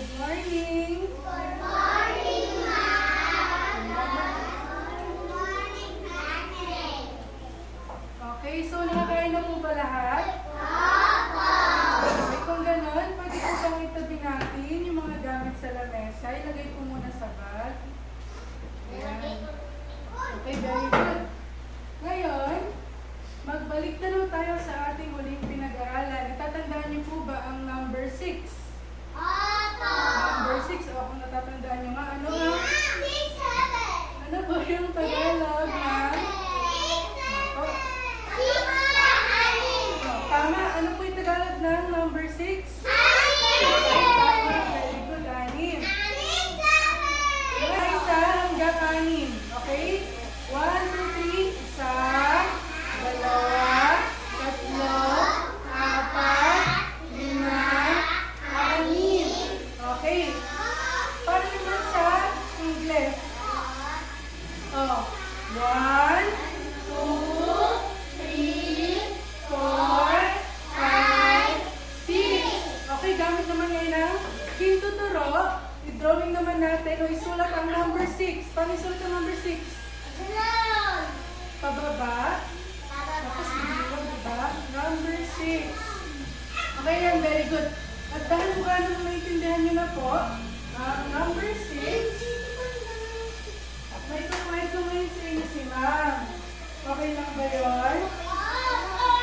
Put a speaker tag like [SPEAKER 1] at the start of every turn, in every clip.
[SPEAKER 1] Good morning.
[SPEAKER 2] Good morning, Ma'am. Good morning, Classmate.
[SPEAKER 1] Okay, so nakakain na po ba lahat?
[SPEAKER 2] Opo.
[SPEAKER 1] Okay, kung gano'n, pwede po bang itabi natin yung mga gamit sa lamesa. Ilagay po muna sa bag. Ayan. Okay, very good. Ngayon, magbalik na lang tayo sa ating huling pinag-aralan. Natatandaan niyo po ba ang number 6?
[SPEAKER 2] Opo.
[SPEAKER 1] Number 6, o kung natatandaan niyo nga, ano nga?
[SPEAKER 2] 6, 7.
[SPEAKER 1] Ano po yung Tagalog na? O, tama, ano po yung Tagalog ng number 6? Tama, very good, 6. Isa hanggang 6. Okay? 1, 2, 3, isa, dalawa, tatlo, apat, lima, 6. Okay. Paano naman sa English? Oh, 1, 2, 3, 4, 5, 6. Okay, gamit naman ngayon ang hintuturo. I-drawing naman natin o isulat ang number 6. Paano isulat ang number 6? Pababa. Tapos bibigyan, diba? Number 6. Okay yan, very good. At dahil kung ano maintindihan nyo na po, ang number 6, may kukwento ngayon sa inyo si Ma'am. Okay lang ba yun?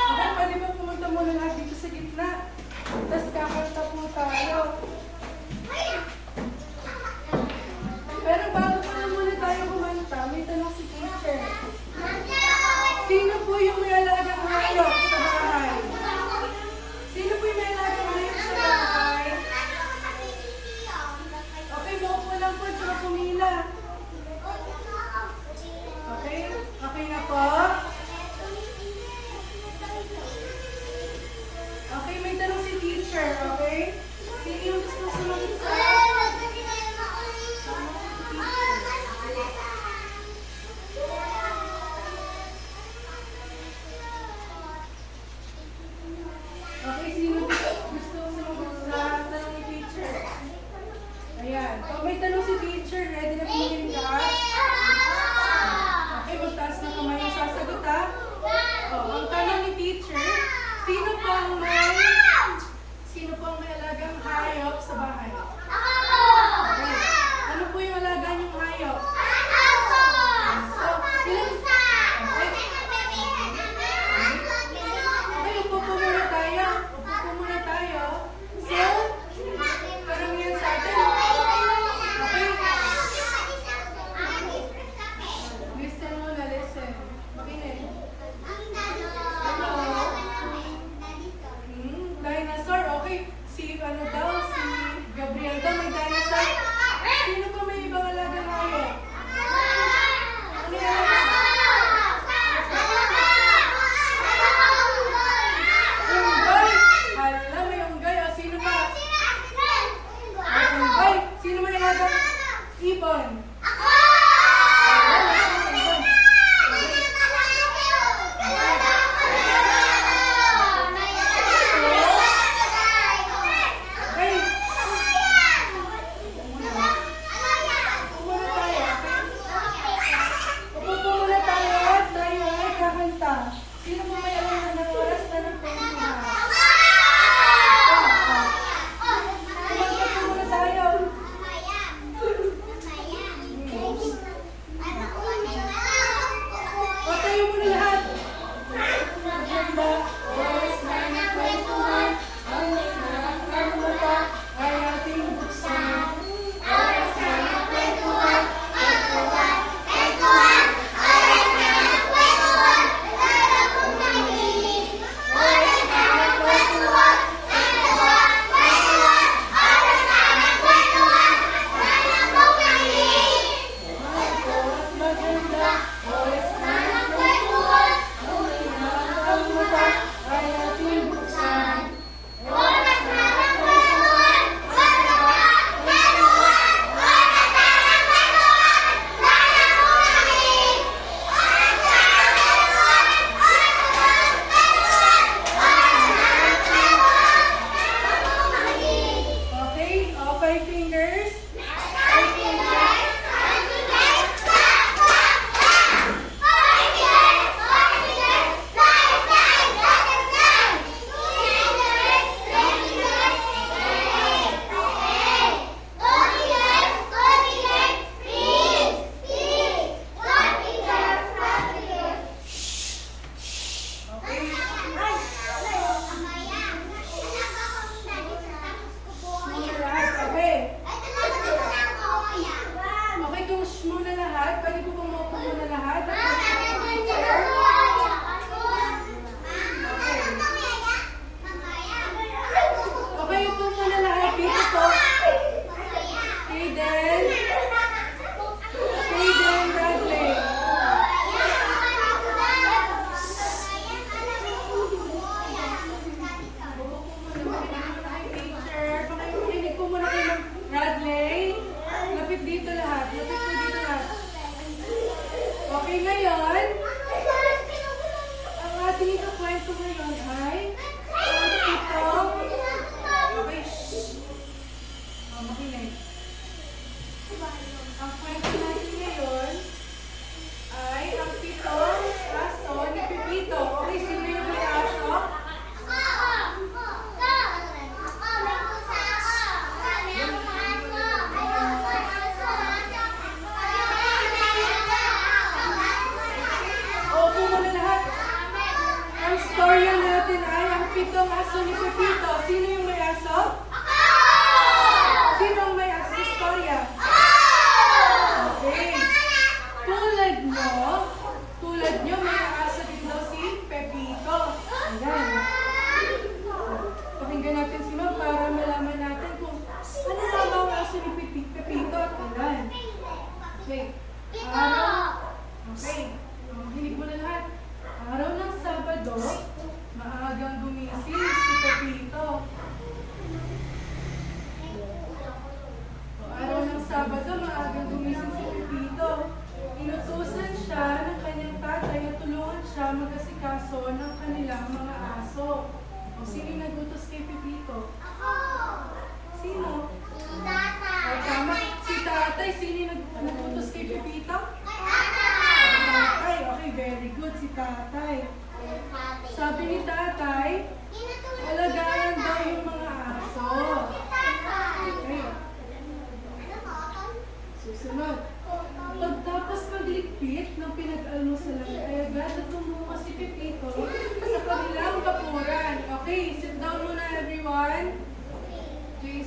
[SPEAKER 1] Okay, pwede ba pumunta muna lahat dito sa gitna? Tapos kakanta po tayo. Pero bago pa na muna tayo kumanta, may tanong si teacher. Sino po yung may alagang hayop sa bahay? Sino po yung may alagang hayop sa bahay? Okay, maupo lang po, tsaka pumila. Okay? Okay na po? Okay, may tanong si teacher, okay? Sino yung gusto sumagot sa... Okay, sino gusto sumagot sa tanong ni teacher? Ayan. Pag may tanong si teacher, ready na po yung lahat? Okay, magtaas na kamay yung sasagot ha? Ang tanong ni teacher, sino po ang may alagang hayop sa bahay? Okay. Ano po yung alaga niyong hayop? Okay, upo po muna tayo. Upo po muna tayo. So, parang yan sa atin. Okay? Listen muna, listen. Makinig. Dinosaur, okay. Si ano daw, si Gabriel daw may dinosaur. Sino pa may ibang alagang hayop? Ano yan? Unggay! Hala, may unggay. O, sino pa? May unggay. Sino may alagang ibon? Sino po may alam na ng oras na nagpapagawa? Kumanta po muna tayo.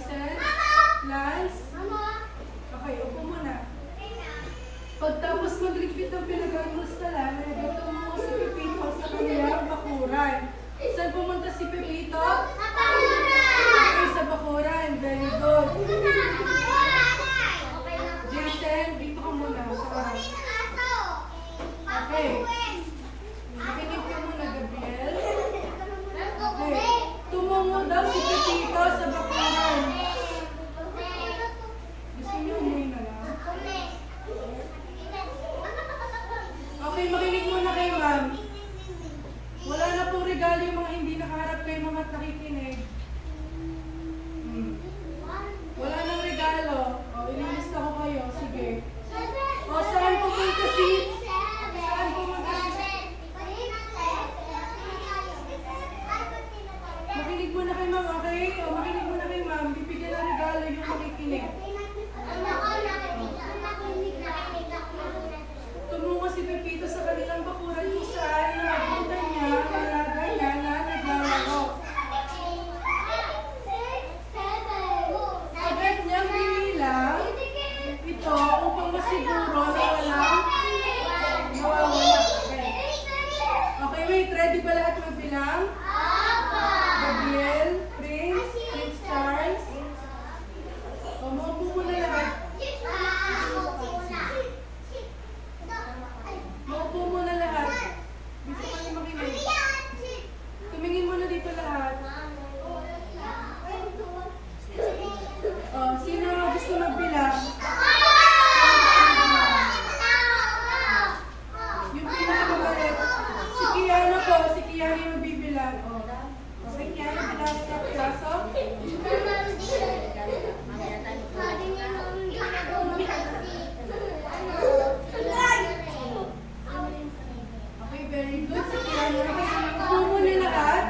[SPEAKER 1] Jason? Lance? Okay, upo muna. Pagtapos mag-repeat ng pinag-almustalan, nagluto mo si Pepito sa kanilang bakuran. Saan pumunta si Pepito? Okay, sa bakuran. Very good. Jason, dito ka muna. Okay. Makinig ka muna, Gabriel. Okay. Tumungo daw si Pepito sa bakuran. Gusto niyo umuwi na lang? Okay, makinig muna kay ma'am. Wala na pong regalo yung mga hindi nakaharap kay mga nakikinig. Wala nang regalo. O, ililista ko kayo. Sige. O, saan pupunta si... Saan pupunta si... Makinig muna kay ma'am, okay? O, makinig muna kay ma'am. Bibigyan ng regalo yung makikinig. Tumungo si Pepito sa kanilang bakuran kung saan nakakita niya, alaga niya na naglalaro. Agad niyang binilang ito upang masiguro na walang nawawala. Okay, wait. Ready ba lahat magbilang? Gabriel, Prince Charles. O, maupo muna lahat. Maupo muna lahat. Gusto ko niyo makinig. Tumingin muna dito lahat. Sino gusto magbilang? Yung pinakamagalit. Si Kiana po. Si Kiana yung magbibilang. Si Kiana bilang sa piraso. Okay, very good. Si Kiana. Upo muna lahat.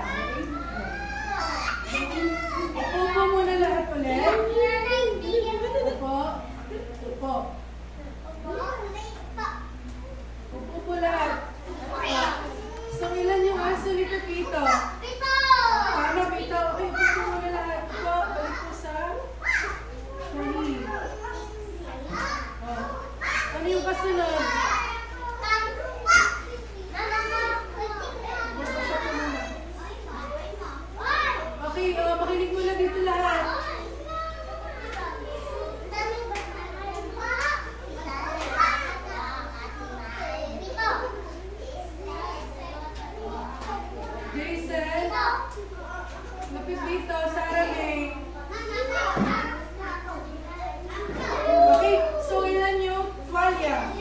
[SPEAKER 1] Upo muna lahat ulit. Upo. Upo. Upo po lahat. So, ilan yung aso ni Pepito? Tama, Pito. Okay, upo po muna lahat. Upo. Balik po sa... Sorry. Ano yung kasunod? Okay, makinig muna dito lahat. Jason, Napipito, Sarah May. Okay, so ilan yung tuwalya?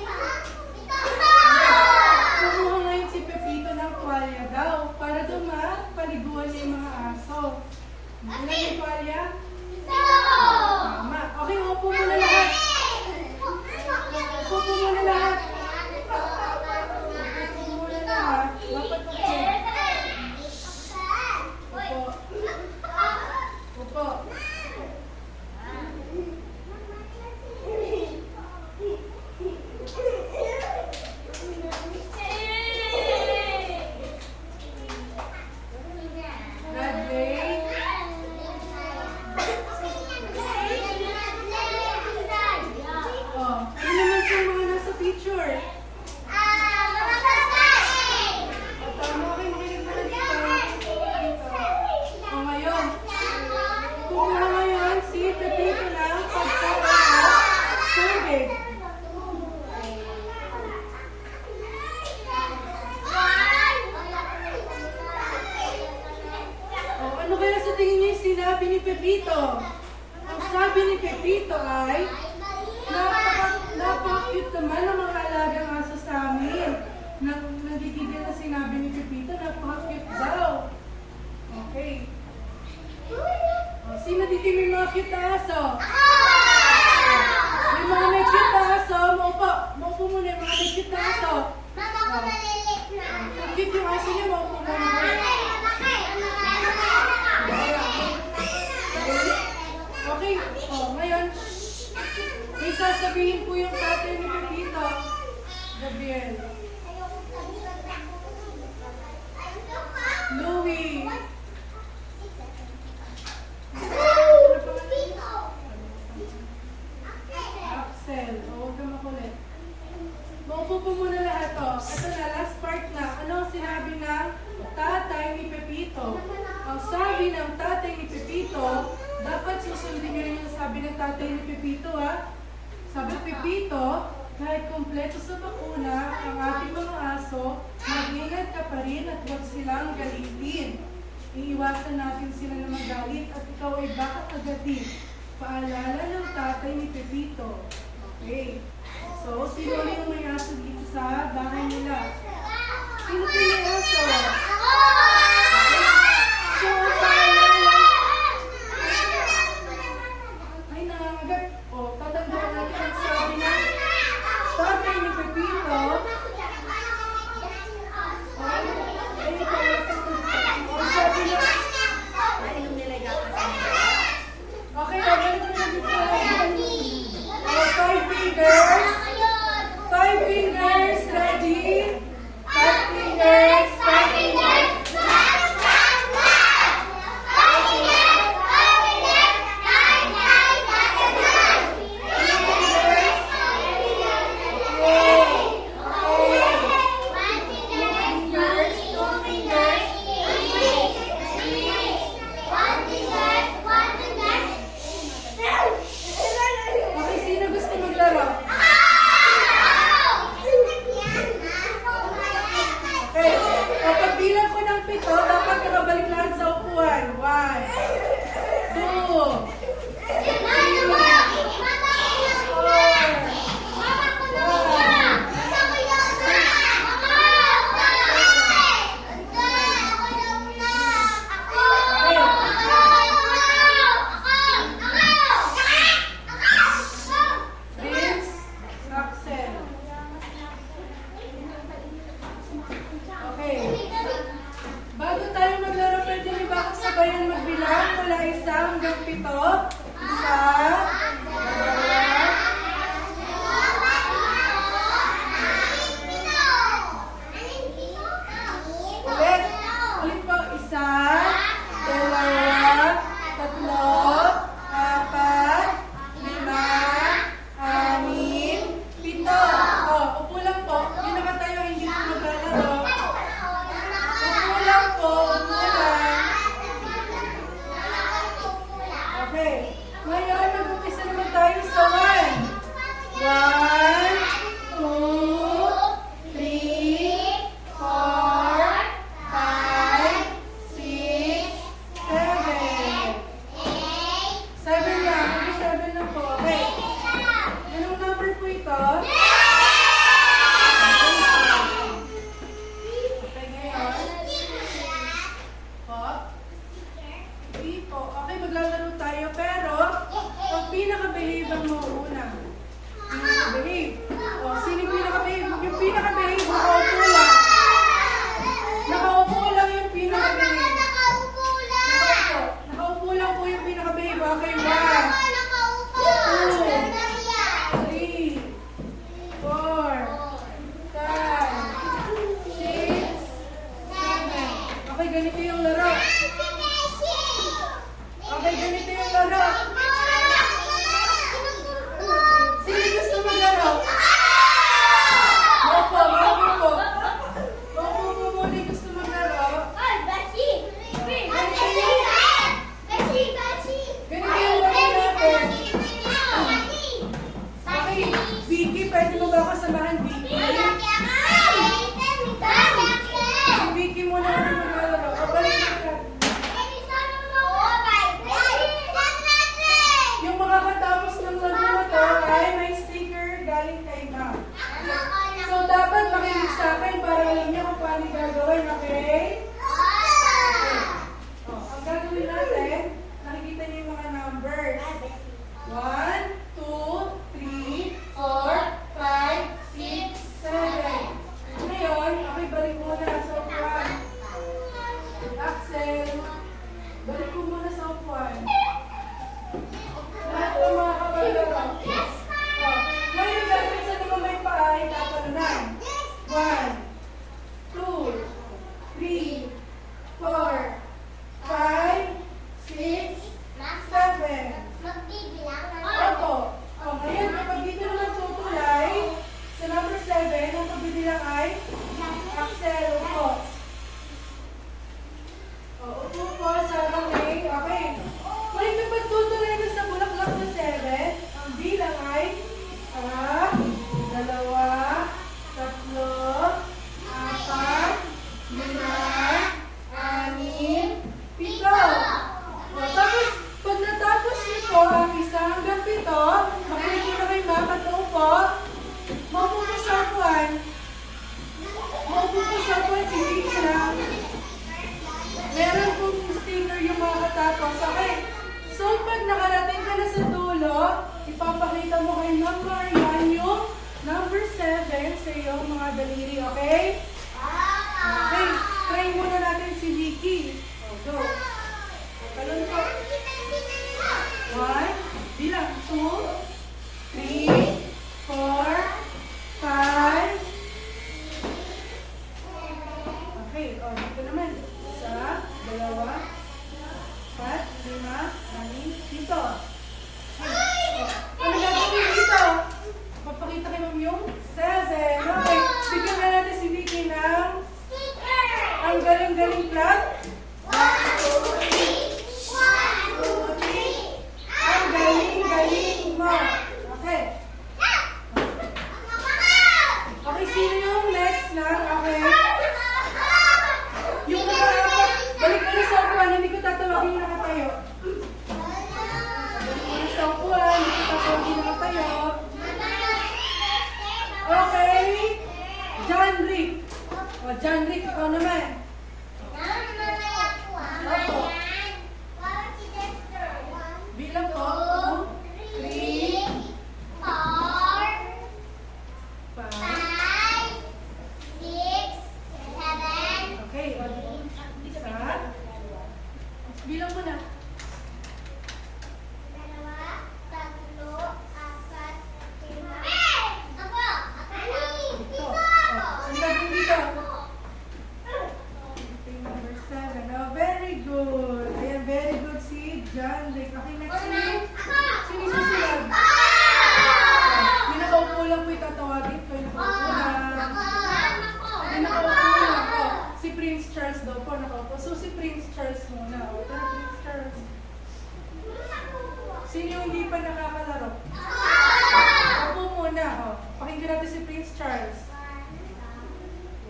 [SPEAKER 1] Kumuha ngayon si Pepito ng tuwalya daw para paliguan niya yung mga aso. Ilan yung tuwalya? Tama. Okay, upo muna lahat. Upo muna lahat. Upo muna lahat. Dapat upo. Upo. Upo. Bradley. Ano naman po yung mga nasa picture? Tama, okay, makinig mo na dito. O ngayon, kumuha ngayon si Pepito ng pagkain at tubig. O, ano kaya sa tingin niyo yung sinabi ni Pepito? Ang sabi ni Pepito ay, napaka-cute naman ang mga alagang aso sa amin. Nagigigil na sinabi ni Pepito, napaka-cute daw. Okay. Sino dito may mga cute na aso? May mga may cute na aso. Maupo muna yung mga may cute na aso. Kung cute yung aso niya, maupo muna. Okay. Ngayon, may sasabihin po yung tatay ni Pepito. Gabriel. Louie. Ano pangalan susundin nyo rin yung sabi ng tatay ni Pepito, ha? Sabi ni Pepito, kahit kompleto sa bakuna ang ating mga aso, mag-ingat ka pa rin at huwag silang galitin. Iiwasan natin sila na magalit at ikaw ay baka kagatin. Paalala ng tatay ni Pepito. Okay. So, sino yung may aso dito sa bahay nila? Sino po yung aso? So, paalala. Ay, nangangagat. O, tatandaan natin ang sabi na tatay ni Pepito. Sabi niya, okay, ganito na dito. Five fingers. Five fingers. Ready? Five fingers. Five fingers. Okay, sino gusto maglaro? Okay, kapag bilang ko ng 7, dapat nakabalik lahat sa upuan. 1, 2, Vince, Axel. Okay. Bago tayo maglaro, pwede niyo ba ako sabayan magbilang mula 1 hanggang 7? 1, 2, ulit. Ulit po. 1, 2, 3, 4, 5, 6, 7. Oh, upo lang po. Yung nakatayo, hindi po maglalaro. Upo lang po. Upo lang. Okay. Ngayon, mag-umpisa naman tayo sa 1. 1, 2, 3, 4, 5, 6, 7. 7 lang. Maybe 7 lang po. Okay. Anong number po ito? Okay, ngayon. Po. 3 po. Okay, maglalaro tayo. Pero, ang pinaka-behave ang mauuna. Pinaka-behave. O, sino yung pinaka-behave? Yung pinaka-behave, nakaupo lang. Nakaupo lang yung pinaka-behave. Nakaupo. Nakaupo lang po yung pinaka-behave. Okay, 1, 2, 3, 4, 5, 6, 7. Okay, ganito yung laro. Okay, ganito yung laro. Sino gusto maglaro? Opo, opo po. Opo po muna yung gusto maglaro. Ganito yung laro natin. Okay, Vicky, pwede mo ba ako samahan, Vicky? Si Vicky muna ako maglalaro. O, balik ka. Yung makakatapos ng laro na to ay may sticker galing kay ma'am. So, dapat makinig sa akin para alam niyo kung paano gagawin, okay? Ang gagawin natin, nakikita niyo yung mga numbers. 1, 2, 3, 4, 5, 6, 7. Ngayon, okay, balik muna sa upuan. Axel, balik ko muna sa upuan. Lahat ng mga kabalaro. Ngayon, gagawin sa mga may paa ay tatalunan. 1, 2, 3, 4, 5, 6, 7. Opo. Ngayon, kapag dito naman tutulay, sa number 7, ang pagbibilang ay Axel, upo. Upo po sa kamay. Okay. Ngayon, kapag tutulay na sa Isa, dalawa, tatlo, apat, lima, anim, pito. O, tapos, pag natapos niyo po ang isa hanggang pito, makikita kayo ma'am at upo, maupo po sa upuan. Maupo po sa upuan, sige lang. Meron pong sticker yung mga katapos. Okay. So, pag nakarating ka na sa dulo, ipapakita mo kay Ma'am Marian yung number 7 sa iyong mga daliri, okay? Okay. Try muna natin si Vicky. O, go. Talon ko. 1, bilang. 2, 3, 4, 5. Okay. O, dito naman. Isa, dalawa, apat, lima, anim, pito. Ano gagawin dito? Papakita kay Ma'am yung 7. Okay. Bigyan na natin si Vicky ng ang galing-galing clap. 1, 2, 3. Ang galing-galing mo. Okay. Okay, sino yung next na? Okay. Yung nakarapat, balik ka na sa upuan, hindi ko tatawagin yung nakatayo. Balik ka na sa upuan, hindi ko tatawagin yung nakatayo. Okay. John Rick. O, John Rick, ikaw naman. Bilang po. 2, 3, 5. Okay, o, isa. Bilang mo na. Ito. O, ang gagawin dito. Ito yung number 7. Oh, very good. Ayan, very good si John Rick. Okay, next sino? Sino yung susunod? Yung nakaupo lang po itatawagin ko. Yung nakaupo lang. Yung nakaupo lang po. Si Prince Charles daw po nakaupo. So, si Prince Charles muna. O, tara, Prince Charles. Sino yung hindi pa nakakalaro? Upo muna. O, pakinggan natin si Prince Charles.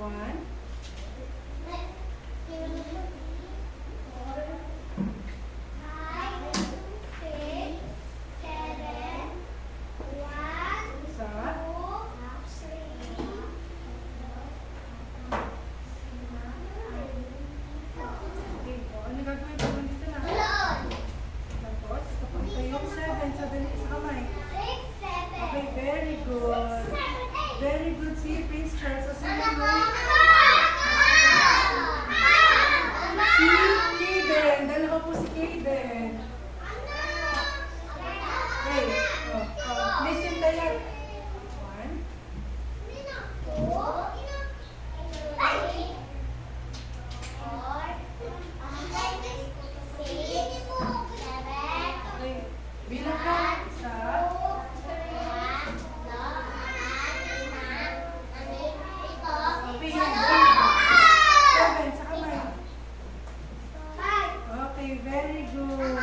[SPEAKER 1] 1. Isa. Okay. O, ano gagawin po dito na? Tapos, kapag yung 7 sa dali sa kamay. Okay, very good. Very good si Prince Charles. So, sino yung si Kaden. Dalawa po si Kaden. Okay. Listen tayo. 1. Okay. Bilang ka. Isa. Okay, yan. 7 sa kamay. Okay, very good.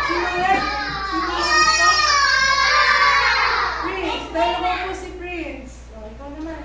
[SPEAKER 1] Sino ulit? Sino ulit? Prince. Dalawa po si Prince. O, ikaw naman.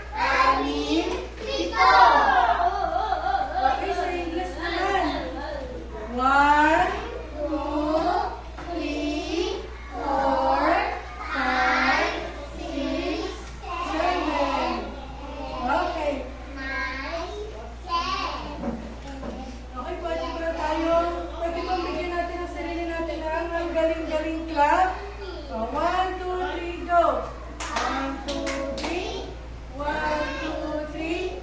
[SPEAKER 1] anim, pito. Okay, sa English naman. 1, 2, 3, 4, 5, 6, 7. Okay. Okay, pwede bang bigyan natin ang sarili natin ng ang galing-galing clap? 1, 2, 3, go! 1, 2, 3. 1, 2, 3.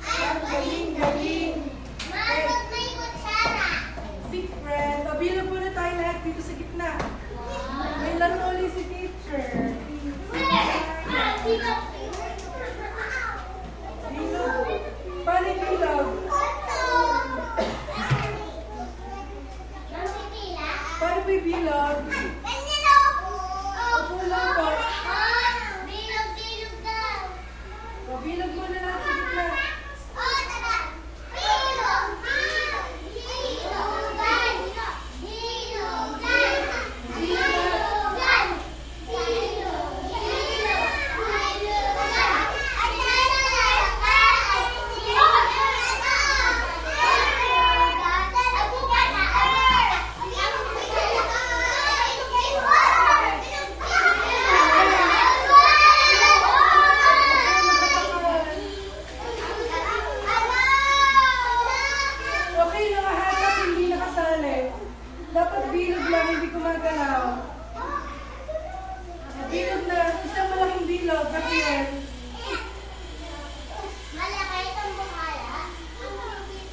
[SPEAKER 1] Ang galing-galing. Sit, friend. Pabilang muna tayo lahat dito sa gitna. May laro ulit si teacher. Bilog. Paano yung bilog? Paano ba yung bilog? Opo lang po. Pabilang muna lahat sa gitna. Okay, nakahatak, hindi nakasali. Dapat bilog lang, hindi gumagalaw. Bilog na, isang malaking bilog. Gabriel.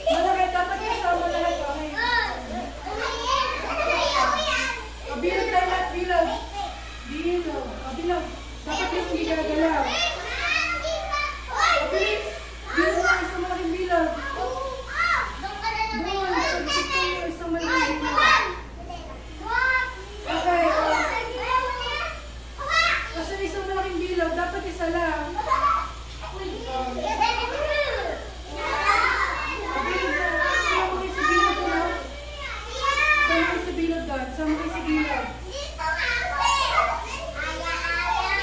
[SPEAKER 1] Malaki, dapat kasama lahat. Okay. Bilog tayo lahat, bilog. Bilog. Bilog. Dapat yung hindi gagalaw. Bilis. Bilog na, isang malaking bilog. Doon, pag-isip tayo, isang malaking bilog. Okay. Kasi isang malaking bilog, dapat isa lang. Bilog na. Sama kayo sa bilog ko, no? Sama kayo sa bilog doon. Sama kayo sa bilog.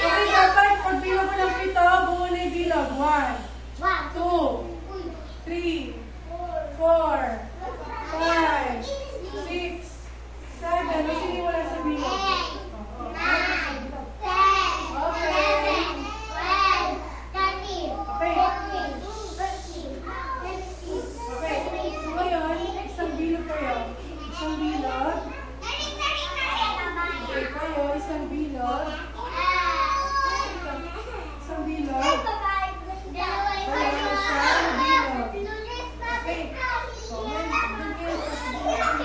[SPEAKER 1] Okay, dapat pag bilog ko ng pito, buo na yung bilog. 1, 2, 3, 4, 5, 6, 7. Kasi hindi wala sa bilog. Okay. So ngayon, isang bilog kayo. Isang bilog. Okay kayo, isang bilog. Isang bilog. Kayo, isang bilog. Okay. So ngayon, doon kayo sa bilog.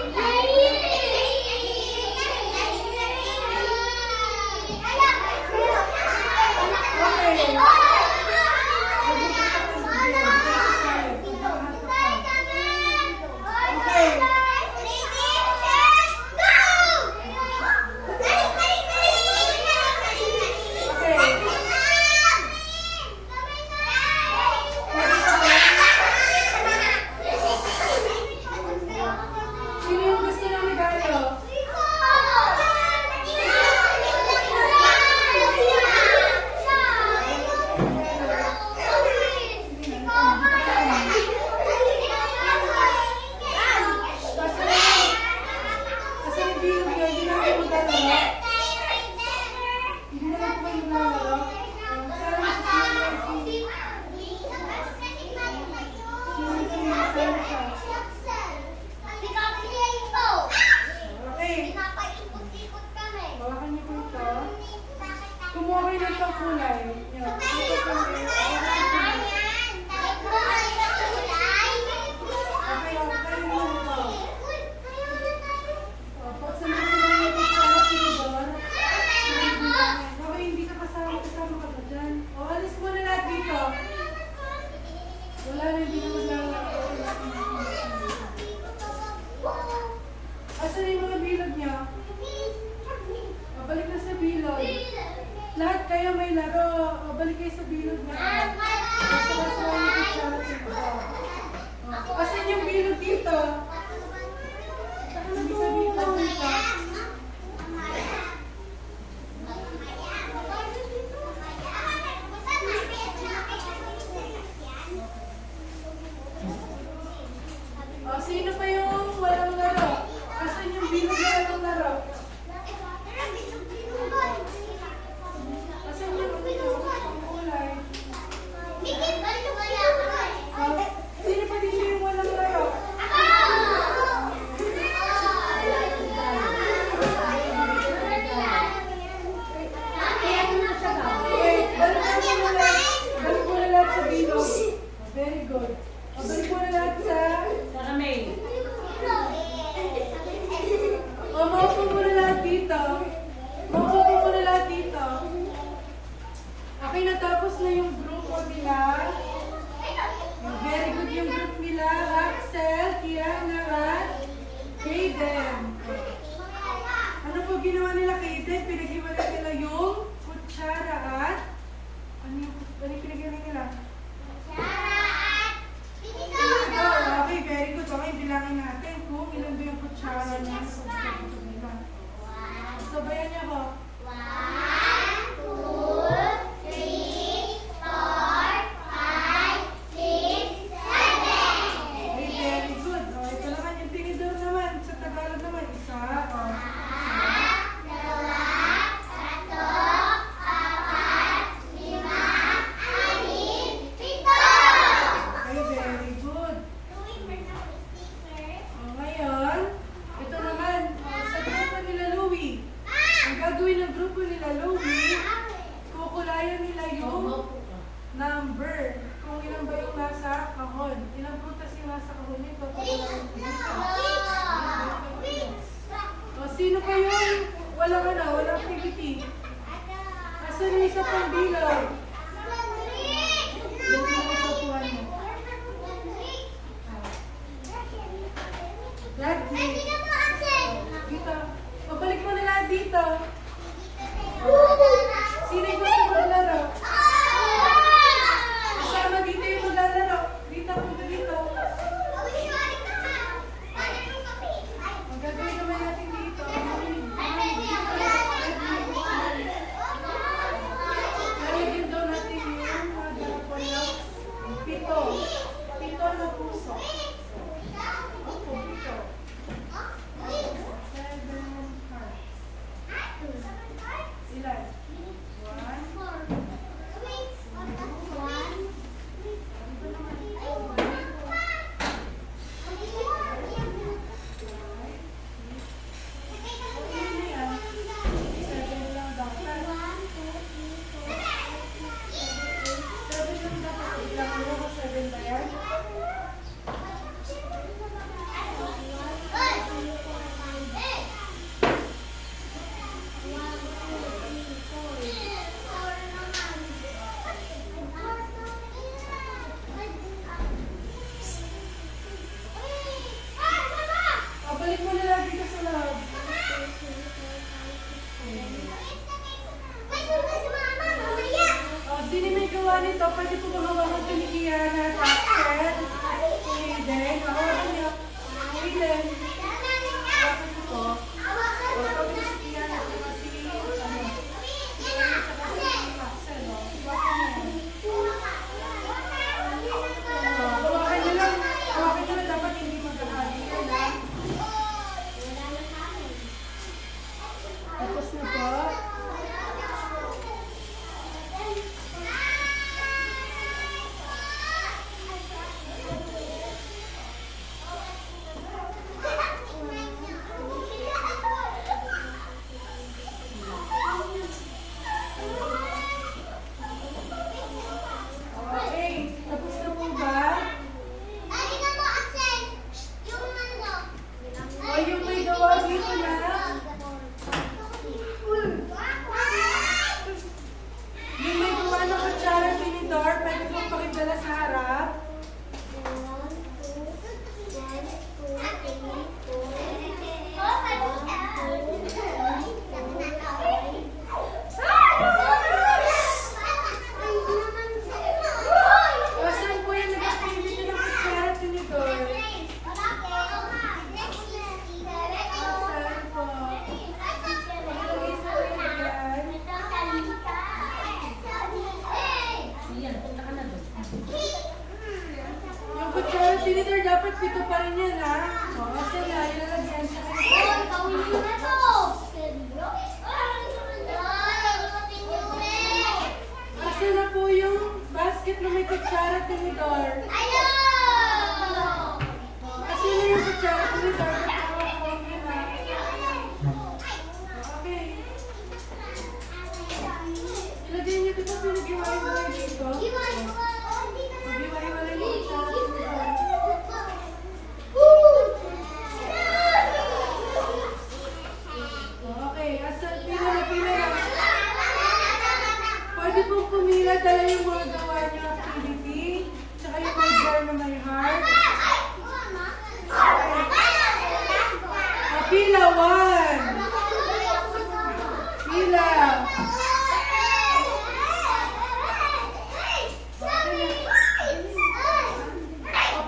[SPEAKER 1] kulay. Yan. Ito po may okay, okay mo ito. Pag sumasabi mo ito sa tinidor, okay, hindi ka kasama ka ba dyan? O, alis mo na lahat dito. Wala na, hindi na maglalaro. Asan yung mga bilog niya? O, balik na sa bilog. Lahat kayo may laro. O, balik kayo sa bilog niya. Basta-basta yung kutsara tinidor. Asan yung bilog dito? Hindi sa bilog dito. O, sino pa yung walang laro? Asan yung bilog na walang laro? Asan yung kulay? O, sino pa dito yung walang laro? Okay, balik mo na lahat sa bilog. Very good. O, balik mo na lahat sa... O, maupo mo na lahat dito. Maupo mo na lahat dito. Okay, natapos na yung grupo nila. Very good yung group nila. Axel, Kiana, at Kaden. Ano po ginawa nila, Kaden? Pinag-iwalay nila yung kutsara at... Ano yung pinag-iwalay nila? Okay, very good. Okay, bilangin natin kung ilan ba yung kutsara niya sa pagkakuto nila. Sabayan niya ko.
[SPEAKER 2] 1, 2, 3, 4, 5, 6, 7.
[SPEAKER 1] Okay, very good. Okay, ito naman yung tinidor naman. Sa Tagalog naman, isa. O, okay, very good. O, ngayon, ito naman, sa grupo nila Louie. Ang gagawin ng grupo nila Louie, kukulayan nila yung number. Kung ilan ba yung nasa kahon. Ilang prutas yung nasa kahon nito. O, sino pa yung walang activity? Asan yung isa pang bilog? Doon mo sa tuwan mo. Lahat dito. Pabalik mo na lahat dito. Sino yung gusto maglaro? Kasama dito yung maglalaro. Dito, punta dito. Ang gagawin naman natin dito. Lalagyan daw natin yung mga dalapon ng pito. Pito na puso. Opo, pito. 7 hearts. Ilan? 7 ba yan? Balik mo na lang dito sa loob. Sino may gawa nito? Pwede po ba hawakan ito ni Kiana, Axel, Hayden? Hawakan niyo. Hayden. Hawakan ko to. Hawakan niyo si Kiana at saka si Kiana at saka si Axel. Hawakan niyo. Hawakan niyo lang. Hawakan niyo lang. Dapat hindi magkakali. Tapos na po. Tinitor, dapat pito pa rin yan, ha? O, kasi na, ilalagyan siya kayo. Asa na po yung basket na may kutsara, Tinidor? Asa na yung kutsara, Tinidor? Okay. Ilagay niyo dito, pinag-iwalay dito. Mag-iwalay yung kutsara, Tinidor. Okay, asa, pila na. Pwede pong pumila, dala yung mga gawa niyo activity. Tsaka yung may jar na may heart. Pila, 1. Pila.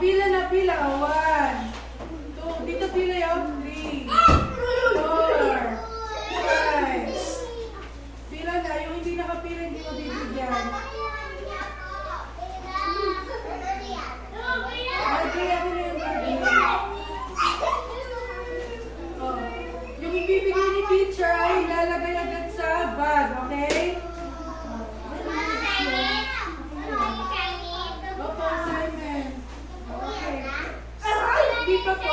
[SPEAKER 1] Pila na, pila. 1. 2. Dito pila yung 3. 4. 5. Pila na. Yung hindi nakapila, hindi mo bibigyan. Okay, ako na yung bibigyan. Oh. Yung ibibigay ni teacher ay ilalagay agad sa bag, okay? Opo, assignment. Okay. Hindi pa po.